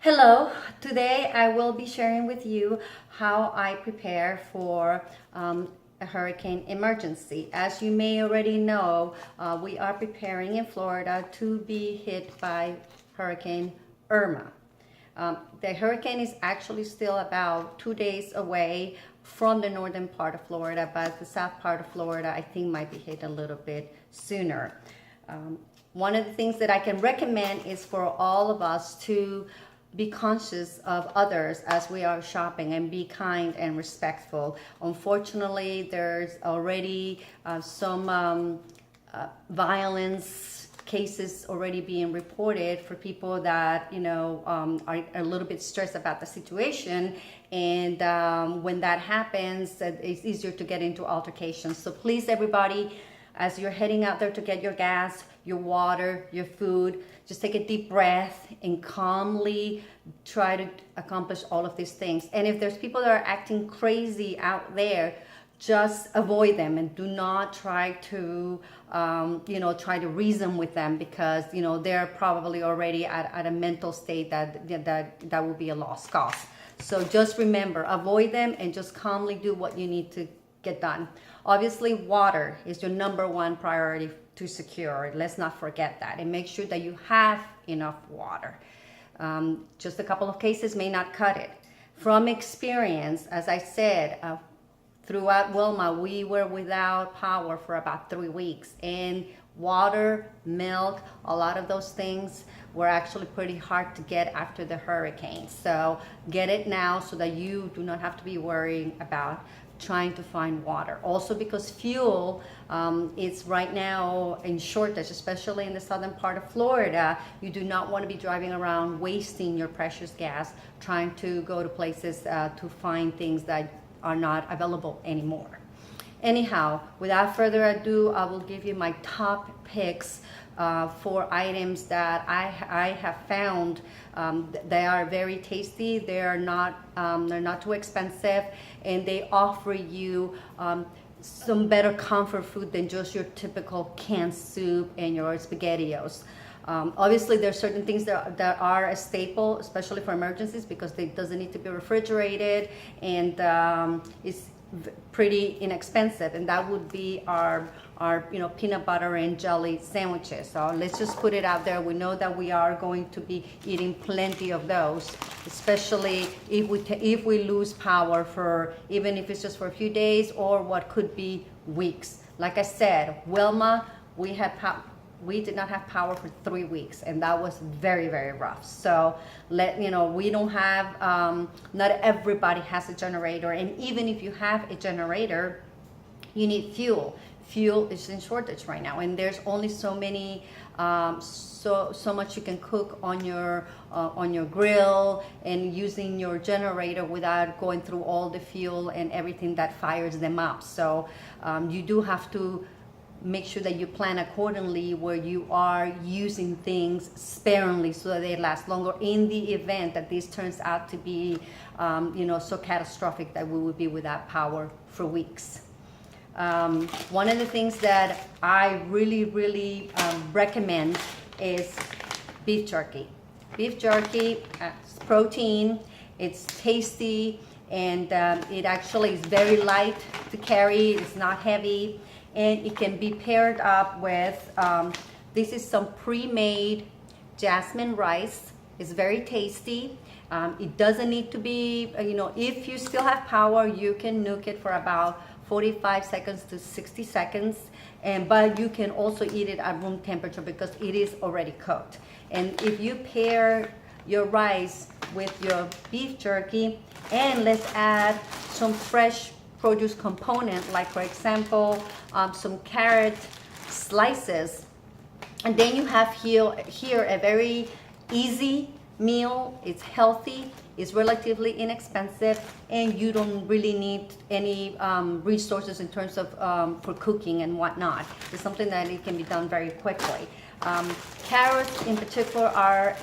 Hello, today I will be sharing with you how I prepare for a hurricane emergency. As you may already know, we are preparing in Florida to be hit by Hurricane Irma. The hurricane is actually still about 2 days away from the northern part of Florida, but the south part of Florida I think might be hit a little bit sooner. One of the things that I can recommend is for all of us to be conscious of others as we are shopping and be kind and respectful. Unfortunately, there's already some violence cases already being reported for people that are a little bit stressed about the situation, and when that happens, it's easier to get into altercations. So please, everybody, as you're heading out there to get your gas, your water, your food, just take a deep breath and calmly try to accomplish all of these things. And if there's people that are acting crazy out there, just avoid them and do not try to try to reason with them, because they're probably already at a mental state that will be a lost cause. So just remember, avoid them and just calmly do what you need to get done. Obviously, water is your number one priority to secure. Let's not forget that, and make sure that you have enough water. Just a couple of cases may not cut it. From experience, as I said, throughout Wilma, we were without power for about 3 weeks, and water, milk, a lot of those things were actually pretty hard to get after the hurricane. So get it now so that you do not have to be worrying about trying to find water. Also, because fuel is right now in shortage, especially in the southern part of Florida. You do not want to be driving around wasting your precious gas trying to go to places to find things that are not available anymore. Anyhow, without further ado, I will give you my top picks for items that I have found. They are very tasty. They're not too expensive, and they offer you some better comfort food than just your typical canned soup and your SpaghettiOs. Obviously, there are certain things that are a staple, especially for emergencies, because it doesn't need to be refrigerated, and it's pretty inexpensive, and that would be our peanut butter and jelly sandwiches. So let's just put it out there. We know that we are going to be eating plenty of those, especially if we lose power for, even if it's just for a few days or what could be weeks. Like I said, Wilma, we did not have power for 3 weeks, and that was very, very rough. So we don't have, not everybody has a generator, and even if you have a generator, you need fuel. Fuel is in shortage right now, and there's only so many, so much you can cook on your grill and using your generator without going through all the fuel and everything that fires them up. So you do have to make sure that you plan accordingly, where you are using things sparingly so that they last longer in the event that this turns out to be so catastrophic that we will be without power for weeks. One of the things that I really recommend is beef jerky. Beef jerky, it's protein, it's tasty, and it actually is very light to carry. It's not heavy, and it can be paired up with, this is some pre-made jasmine rice. It's very tasty. It doesn't need to be, if you still have power, you can nuke it for about 45 seconds to 60 seconds, but you can also eat it at room temperature because it is already cooked. And if you pair your rice with your beef jerky, and let's add some fresh produce component, like for example, some carrot slices, and then you have here a very easy meal. It's healthy, it's relatively inexpensive, and you don't really need any resources in terms of for cooking and whatnot. It's something that it can be done very quickly. Carrots in particular are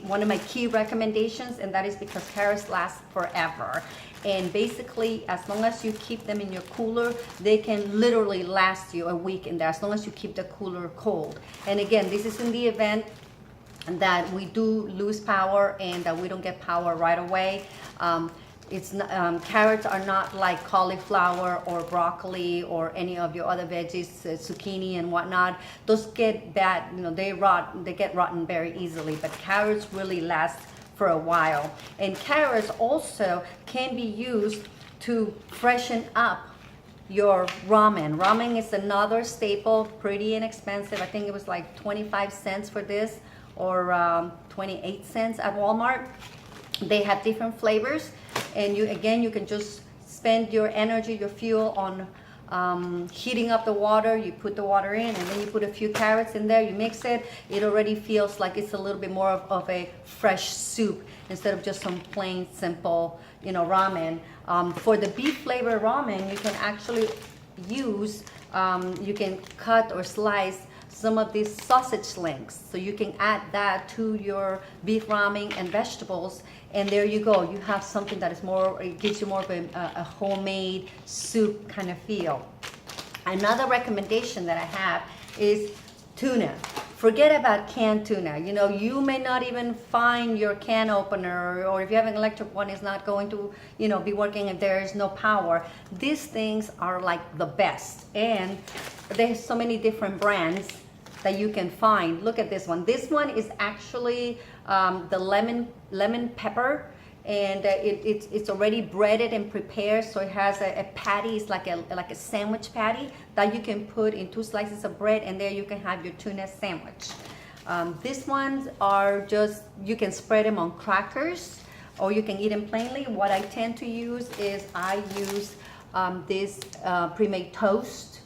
one of my key recommendations, and that is because carrots last forever. And basically, as long as you keep them in your cooler, they can literally last you a week in there, as long as you keep the cooler cold. And again, this is in the event that we do lose power and that we don't get power right away. Carrots are not like cauliflower or broccoli or any of your other veggies, zucchini and whatnot. Those get bad, they get rotten very easily, but carrots really last for a while. And carrots also can be used to freshen up your ramen. Ramen is another staple, pretty inexpensive. I think it was like 25 cents for this, or 28 cents at Walmart. They have different flavors, and you can just spend your energy, your fuel on heating up the water. You put the water in, and then you put a few carrots in there, you mix it. It already feels like it's a little bit more of a fresh soup instead of just some plain simple ramen. For the beef flavor ramen, you can actually use, you can cut or slice some of these sausage links, so you can add that to your beef ramen and vegetables, and there you go. You have something that is more, it gives you more of a homemade soup kind of feel. Another recommendation that I have is tuna. Forget about canned tuna. You may not even find your can opener, or if you have an electric one, it's not going to, be working if there is no power. These things are like the best, and there's so many different brands that you can find. Look at this one. This one is actually the lemon pepper, and it's already breaded and prepared, so it has a patty. It's like a sandwich patty that you can put in 2 slices of bread, and there you can have your tuna sandwich. These ones are just, you can spread them on crackers, or you can eat them plainly. What I tend to use is I use this pre-made toast.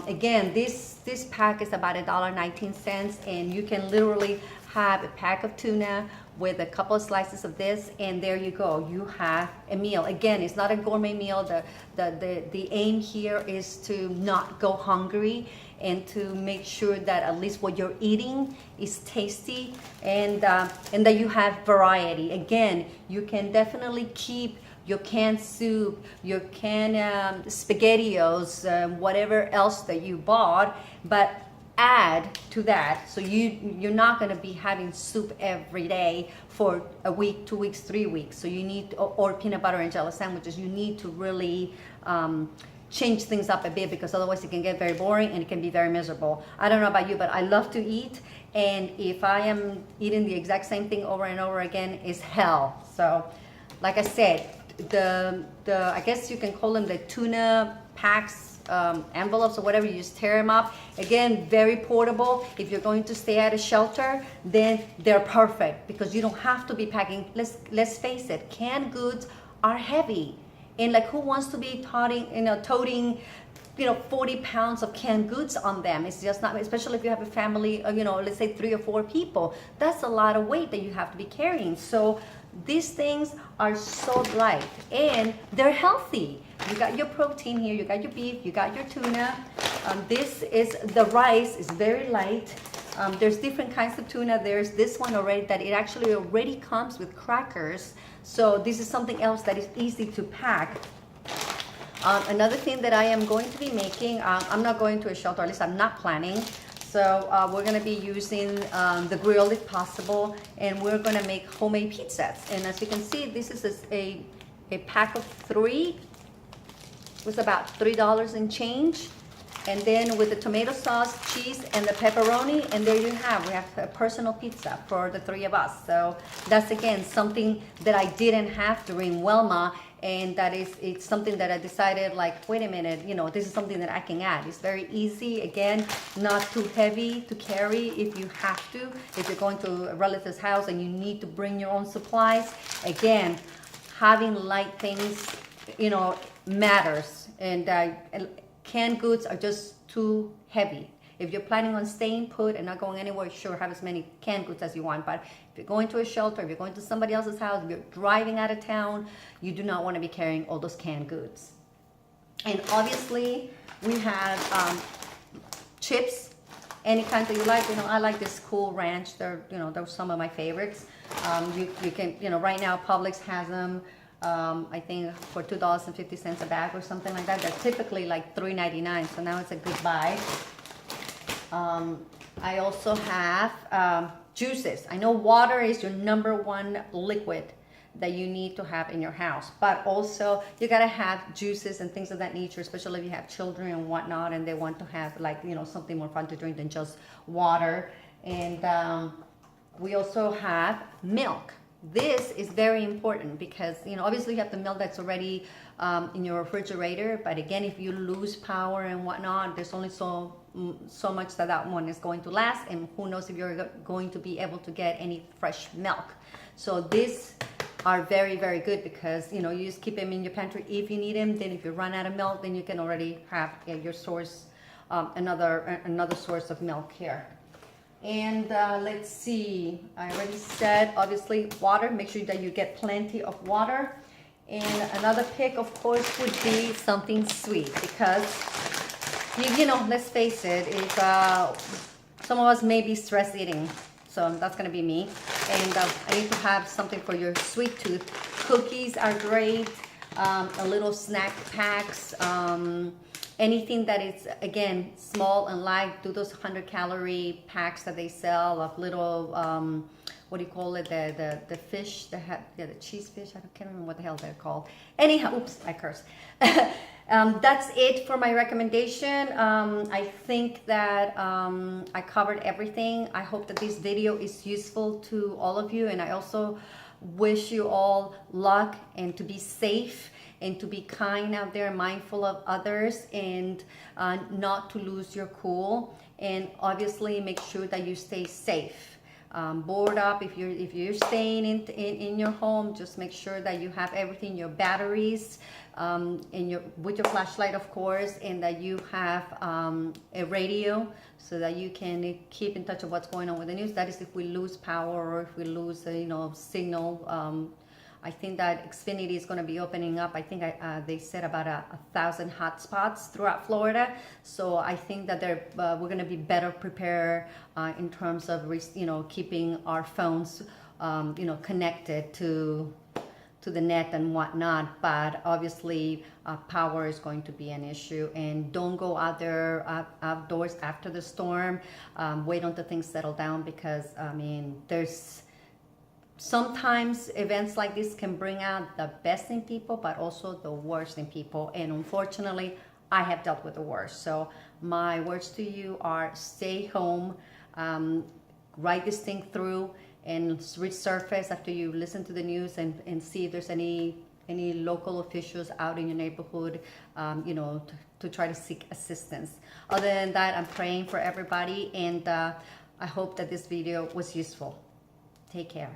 Again, this pack is about $1.19, and you can literally have a pack of tuna with a couple of slices of this, and there you go. You have a meal. Again, it's not a gourmet meal. The aim here is to not go hungry, and to make sure that at least what you're eating is tasty, and that you have variety. Again, you can definitely keep your canned soup, your canned SpaghettiOs, whatever else that you bought, but add to that. So you're not going to be having soup every day for a week, 2 weeks, 3 weeks. So you need, or peanut butter and jelly sandwiches, you need to really change things up a bit, because otherwise it can get very boring and it can be very miserable. I don't know about you, but I love to eat, and if I am eating the exact same thing over and over again, it's hell. So like I said, I guess you can call them the tuna packs, envelopes or whatever. You just tear them up. Again, very portable. If you're going to stay at a shelter, then they're perfect, because you don't have to be packing. Let's face it, canned goods are heavy, and like, who wants to be toting 40 pounds of canned goods on them? It's just not, especially if you have a family, let's say 3 or 4 people. That's a lot of weight that you have to be carrying. So these things are so light, and they're healthy. You got your protein here, you got your beef, you got your tuna. The rice is very light. There's different kinds of tuna. There's this one already that it actually already comes with crackers. So this is something else that is easy to pack. Another thing that I am going to be making, I'm not going to a shelter, at least I'm not planning. So we're going to be using the grill if possible, and we're going to make homemade pizzas. And as you can see, this is a pack of 3. It was about $3 and change. And then with the tomato sauce, cheese, and the pepperoni, and there you have, we have a personal pizza for the 3 of us. So that's, again, something that I didn't have during Wilma, and it's something that I decided, like, wait a minute, this is something that I can add. It's very easy, again, not too heavy to carry if you have to. If you're going to a relative's house and you need to bring your own supplies, again, having light things, matters. And canned goods are just too heavy. If you're planning on staying put and not going anywhere, sure, have as many canned goods as you want. But if you're going to a shelter, if you're going to somebody else's house, if you're driving out of town, you do not want to be carrying all those canned goods. And obviously, we have chips, any kind that you like. I like this Cool Ranch. They're some of my favorites. You can, right now, Publix has them. I think for $2.50 a bag or something like that. They're typically like $3.99, so now it's a good buy. I also have Juices. I know water is your #1 liquid that you need to have in your house, but also you gotta have juices and things of that nature, especially if you have children and whatnot and they want to have, like, you know, something more fun to drink than just water. And we also have milk. This is very important because, you know, obviously you have the milk that's already in your refrigerator, but again, if you lose power and whatnot, there's only so much that one is going to last, and who knows if you're going to be able to get any fresh milk. So these are very, very good because, you know, you just keep them in your pantry if you need them. Then if you run out of milk, then you can already have your source, another source of milk here. And let's see, I already said, obviously, water. Make sure that you get plenty of water. And another pick, of course, would be something sweet because, you know, let's face it, if some of us may be stress eating. So that's going to be me. And I need to have something for your sweet tooth. Cookies are great. A little snack packs. Anything that is, again, small and light. Do those 100-calorie packs that they sell of little, what do you call it? The fish that have, yeah, the cheese fish. I can't remember what the hell they're called. Anyhow, oops, I cursed. That's it for my recommendation. I think that I covered everything. I hope that this video is useful to all of you, and I also wish you all luck and to be safe and to be kind out there, mindful of others, and not to lose your cool. And obviously make sure that you stay safe. Board up, if you're staying in your home, just make sure that you have everything, your batteries, with your flashlight, of course, and that you have a radio so that you can keep in touch with what's going on with the news. That is if we lose power or if we lose signal. I think that Xfinity is going to be opening up. I think they said about 1,000 hotspots throughout Florida. So I think that we're going to be better prepared in terms of keeping our phones connected to the net and whatnot. But obviously power is going to be an issue. And don't go out there outdoors after the storm. Wait until things settle down because sometimes events like this can bring out the best in people, but also the worst in people. And unfortunately, I have dealt with the worst. So my words to you are stay home, write this thing through, and resurface after you listen to the news and see if there's any local officials out in your neighborhood, to try to seek assistance. Other than that, I'm praying for everybody, and I hope that this video was useful. Take care.